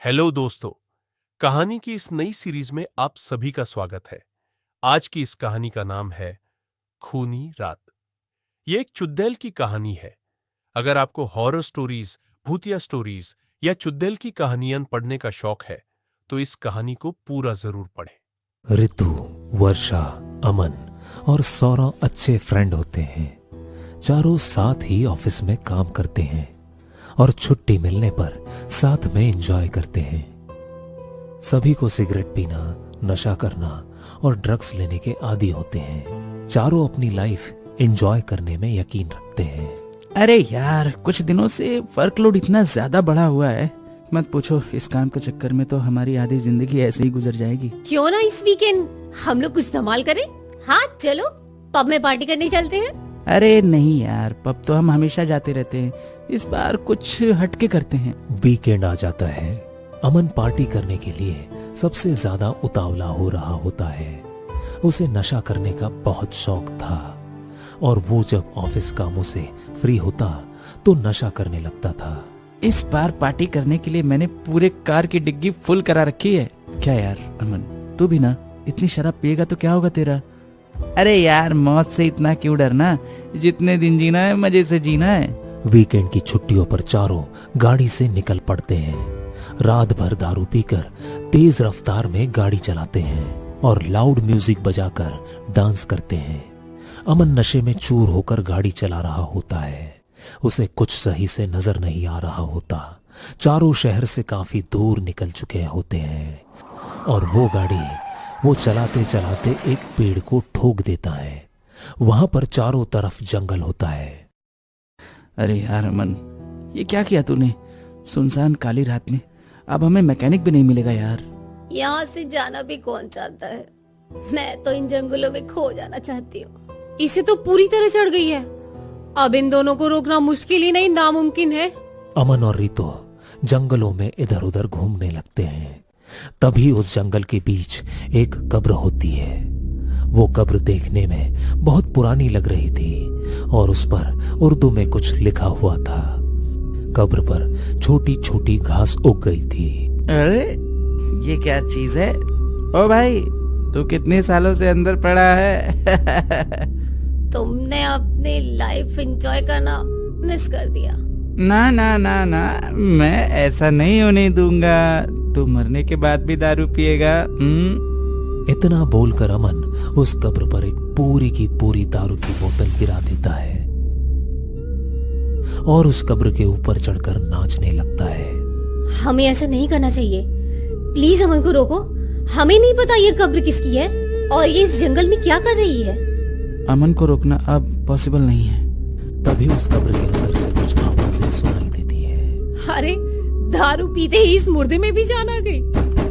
Hello दोस्तों, कहानी की इस नई सीरीज में आप सभी का स्वागत है। आज की इस कहानी का नाम है खूनी रात। यह एक चुड़ैल की कहानी है। अगर आपको हॉरर स्टोरीज, भूतिया स्टोरीज या चुड़ैल की कहानियां पढ़ने का शौक है तो इस कहानी को पूरा जरूर पढ़ें। ऋतु, वर्षा, अमन और सौरव अच्छे फ्रेंड होते हैं। चारों साथ ही ऑफिस में काम करते हैं और छुट्टी मिलने पर साथ में एंजॉय करते हैं। सभी को सिगरेट पीना, नशा करना और ड्रग्स लेने के आदी होते हैं। चारों अपनी लाइफ एंजॉय करने में यकीन रखते हैं। अरे यार, कुछ दिनों से वर्कलोड इतना ज्यादा बढ़ा हुआ है, मत पूछो। इस काम के चक्कर में तो हमारी आधी जिंदगी ऐसे ही गुजर जाएगी। क्यों ना इस वीकेंड हम लोग कुछ धमाल करें? हाँ चलो, पब में पार्टी करने चलते हैं। अरे नहीं यार, पब तो हम हमेशा जाते रहते हैं, इस बार कुछ हटके करते हैं। वीकेंड आ जाता है। अमन पार्टी करने के लिए सबसे ज्यादा उतावला हो रहा होता है। उसे नशा करने का बहुत शौक था और वो जब ऑफिस कामों से फ्री होता तो नशा करने लगता था। इस बार पार्टी करने के लिए मैंने पूरे कार की डिग्गी फुल करा रखी है। क्या यार अमन, तू भी ना इतनी शराब पिएगा तो क्या होगा तेरा? अरे यार, मौत से इतना क्यों डरना, जितने दिन जीना है मजे से जीना है। वीकेंड की छुट्टियों पर चारों गाड़ी से निकल पड़ते हैं। रात भर दारू पीकर तेज रफ्तार में गाड़ी चलाते हैं और लाउड म्यूजिक बजाकर डांस करते हैं। अमन नशे में चूर होकर गाड़ी चला रहा होता है। उसे कुछ सही से नजर नहीं आ रहा होता। चारों शहर से काफी दूर निकल चुके होते हैं और वो गाड़ी वो चलाते चलाते एक पेड़ को ठोक देता है। वहां पर चारों तरफ जंगल होता है। अरे यार अमन, ये क्या किया तूने? सुनसान काली रात में अब हमें मैकेनिक भी नहीं मिलेगा यार। यहाँ से जाना भी कौन चाहता है? मैं तो इन जंगलों में खो जाना चाहती हूँ। इसे तो पूरी तरह चढ़ गई है। अब इन दोनों को रोकना मुश्किल ही नहीं, नामुमकिन है। अमन और रितो जंगलों में इधर उधर घूमने लगते हैं। तभी उस जंगल के बीच एक कब्र होती है। वो कब्र देखने में बहुत पुरानी लग रही थी और उस पर उर्दू में कुछ लिखा हुआ था। कब्र पर छोटी छोटी घास उग गई थी। अरे ये क्या चीज है? ओ भाई, तू कितने सालों से अंदर पड़ा है? तुमने अपनी लाइफ एंजॉय करना मिस कर दिया। ना ना ना ना, मैं ऐसा नहीं होने दूंगा। तू मरने के बाद भी दारू पिएगा? इतना बोलकर अमन उस कब्र पर एक पूरी की पूरी दारू की बोतल गिरा देता है और उस कब्र के ऊपर चढ़कर नाचने लगता है। हमें ऐसा नहीं करना चाहिए। प्लीज अमन को रोको। हमें नहीं पता ये कब्र किसकी है और ये इस जंगल में क्या कर रही है। अमन को रोकना अब पॉसिबल नहीं है। तभी उस कब्र के अंदर से कुछ आवाजें सुनाई देती है। अरे दारू पीते ही इस मुर्दे में भी जान आ गई।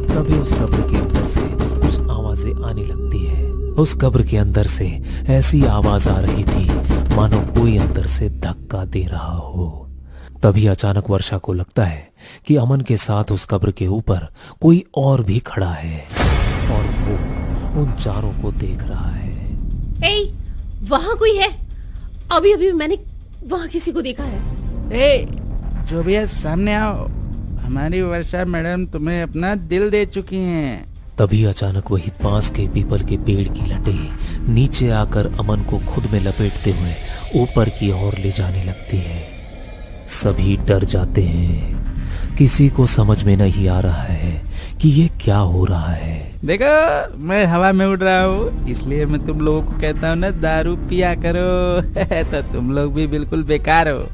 तभी उस कब्र के अंदर से कुछ आवाजें आने लगती है। उस कब्र के अंदर से ऐसी आवाज आ रही थी मानो कोई अंदर से धक्का दे रहा हो। तभी अचानक वर्षा को लगता है कि अमन के साथ उस कब्र के ऊपर कोई और भी खड़ा है और वो उन चारों को देख रहा है। ए, वहाँ कोई है। अभी अभी मैंने वहाँ किसी को देखा है। ए, जो भी है सामने आओ। हमारी वर्षा मैडम तुम्हें अपना दिल दे चुकी हैं। तभी अचानक वही पास के पीपल के पेड़ की लटें नीचे आकर अमन को खुद में लपेटते हुए ऊपर की ओर ले जाने लगती है। सभी डर जाते हैं। किसी को समझ में नहीं आ रहा है कि ये क्या हो रहा है। देखो, मैं हवा में उड़ रहा हूँ, इसलिए मैं तुम लोगों को कहता हूँ ना, दारू पिया करो। तो तुम लोग भी बिल्कुल बेकार हो।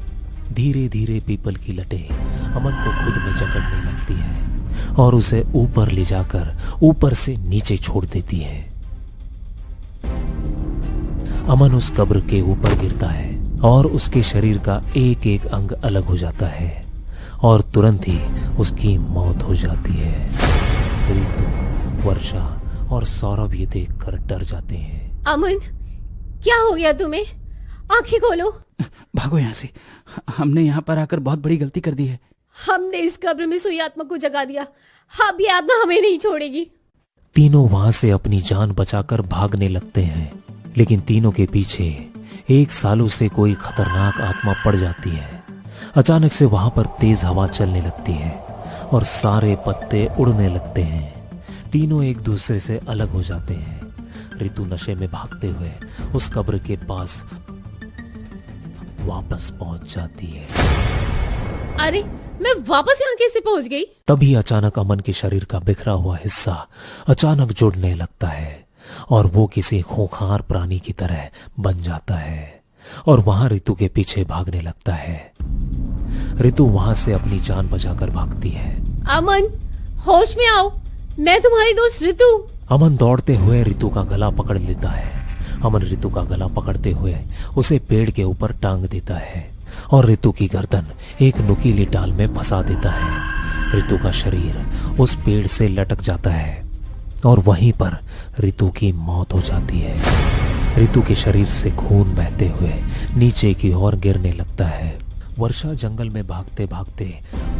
धीरे धीरे पीपल की लटें अमन को खुद में जकड़ने लगती है और उसे ऊपर ले जाकर ऊपर से नीचे छोड़ देती है। अमन उस कब्र के ऊपर गिरता है और उसके शरीर का एक एक अंग अलग हो जाता है और तुरंत ही उसकी मौत हो जाती है। ऋतु, वर्षा और सौरभ ये देखकर डर जाते हैं। अमन, क्या हो गया तुम्हें? आंखें खोलो। भागो यहाँ से। हमने यहाँ पर आकर बहुत बड़ी गलती कर दी है। हमने इस कब्र में सोई आत्मा को जगा दिया। अब ये आत्मा हमें नहीं छोड़ेगी। तीनों वहां से अपनी जान बचाकर भागने लगते हैं, लेकिन तीनों के पीछे एक सालों से कोई खतरनाक आत्मा पड़ जाती है। अचानक से वहां पर तेज हवा चलने लगती है और सारे पत्ते उड़ने लगते हैं। तीनों एक दूसरे से अलग हो जाते हैं। ऋतु नशे में भागते हुए उस कब्र के पास वापस पहुंच जाती है। अरे मैं वापस यहाँ कैसे पहुंच गई? तभी अचानक अमन के शरीर का बिखरा हुआ हिस्सा अचानक जुड़ने लगता है और वो किसी खूंखार प्राणी की तरह बन जाता है और वहां ऋतु के पीछे भागने लगता है। ऋतु वहां से अपनी जान बचाकर भागती है। अमन, होश में आओ, मैं तुम्हारी दोस्त ऋतु। अमन दौड़ते हुए ऋतु का गला पकड़ लेता है। अमन ऋतु का गला पकड़ते हुए उसे पेड़ के ऊपर टांग देता है और ऋतु की गर्दन एक नुकीली डाल में फंसा देता है। ऋतु का शरीर उस पेड़ से लटक जाता है और वहीं पर ऋतु की मौत हो जाती है। ऋतु के शरीर से खून बहते हुए नीचे की ओर गिरने लगता है। वर्षा जंगल में भागते भागते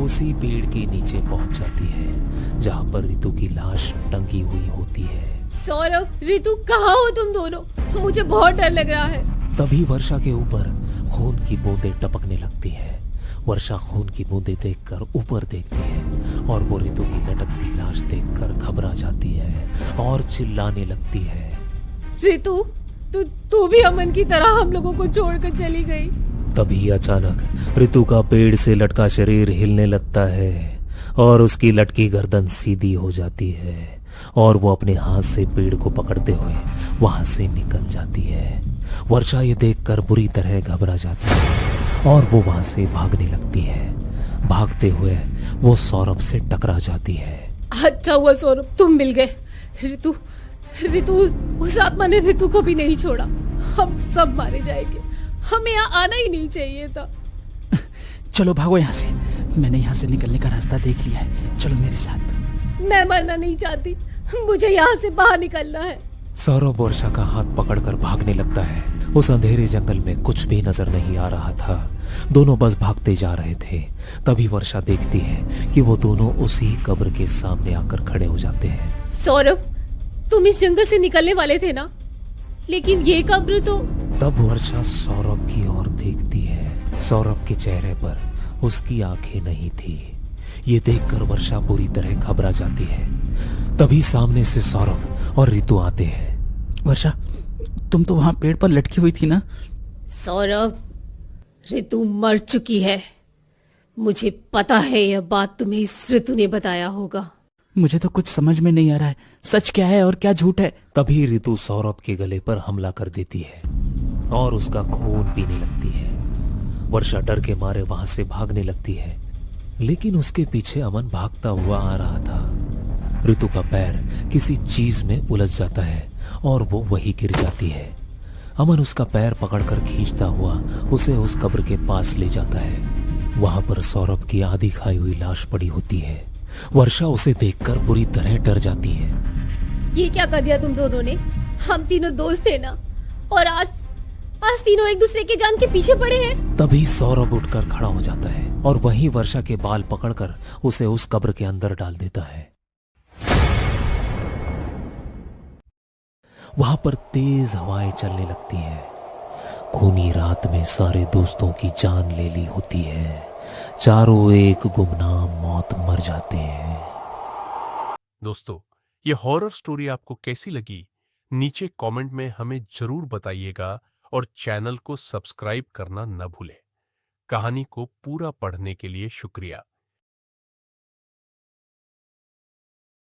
उसी पेड़ के नीचे पहुंच जाती है जहां पर ऋतु की लाश टंगी हुई होती है। सौरभ, ऋतु, कहाँ हो तुम दोनों? मुझे बहुत डर लग रहा है। तभी वर्षा के ऊपर खून की बूंदें टपकने लगती हैं। वर्षा खून की बूंदें देखकर ऊपर देखती है और वो ऋतु की लटकती लाश देखकर घबरा जाती है और चिल्लाने लगती है। ऋतु, तू भी अमन की तरह हम लोगों को छोड़कर चली गई। तभी अचानक ऋतु का पेड़ से लटका शरीर हिलने लगता है और उसकी लटकी गर्दन सीधी हो जाती है और वो अपने हाथ से पेड़ को पकड़ते हुए वहां से निकल जाती है। वर्षा ये देखकर बुरी तरह घबरा जाती है और वो वहां से भागने लगती है। भागते हुए वो सौरभ से टकरा जाती है। अच्छा हुआ सौरभ, तुम मिल गए। ऋतु, उस आत्मा ने ऋतु को भी नहीं छोड़ा। हम सब मारे जाएंगे। हमें यहाँ आना ही नहीं चाहिए था। चलो भागो यहाँ से, मैंने यहाँ से निकलने का रास्ता देख लिया है, चलो मेरे साथ। मैं मरना नहीं चाहती, मुझे यहाँ से बाहर निकलना है। सौरभ वर्षा का हाथ पकड़कर भागने लगता है। उस अंधेरे जंगल में कुछ भी नजर नहीं आ रहा था। दोनों बस भागते जा रहे थे। तभी वर्षा देखती है कि वो दोनों उसी कब्र के सामने आकर खड़े हो जाते हैं। सौरभ, तुम इस जंगल से निकलने वाले थे ना? लेकिन ये कब्र तो... तब वर्षा सौरभ की ओर देखती है। सौरभ के चेहरे पर उसकी आंखें नहीं थी। ये देखकर वर्षा पूरी तरह घबरा जाती है। तभी सामने से सौरभ और ऋतु आते हैं। वर्षा, तुम तो वहां पेड़ पर लटकी हुई थी ना? सौरभ, ऋतु मर चुकी है। मुझे पता है यह बात तुम्हें इस ऋतु ने बताया होगा। मुझे तो कुछ समझ में नहीं आ रहा है, सच क्या है और क्या झूठ है। तभी ऋतु सौरभ के गले पर हमला कर देती है और उसका खून पीने लगती है। वर्षा डर के मारे वहां से भागने लगती है, लेकिन उसके पीछे अमन भागता हुआ आ रहा था। ऋतु का पैर किसी चीज में उलझ जाता है और वो वहीं गिर जाती है। अमन उसका पैर पकड़कर खींचता हुआ उसे उस कब्र के पास ले जाता है। वहां पर सौरभ की आधी खाई हुई लाश पड़ी होती है। वर्षा उसे देखकर बुरी तरह डर जाती है। ये क्या कर दिया तुम दोनों ने? हम तीनों दोस्त थे ना, और आज तीनों एक दूसरे के जान के पीछे पड़े हैं। तभी सौरभ उठकर खड़ा हो जाता है और वहीं वर्षा के बाल पकड़कर उसे उस कब्र के अंदर डाल देता है। वहां पर तेज हवाएं चलने लगती हैं। खूनी रात में सारे दोस्तों की जान ले ली होती है। चारों एक गुमनाम मौत मर जाते हैं। दोस्तों, ये हॉरर स्टोरी आपको कैसी लगी? नीचे कमेंट में हमें जरूर बताइएगा और चैनल को सब्सक्राइब करना न भूलें। कहानी को पूरा पढ़ने के लिए शुक्रिया।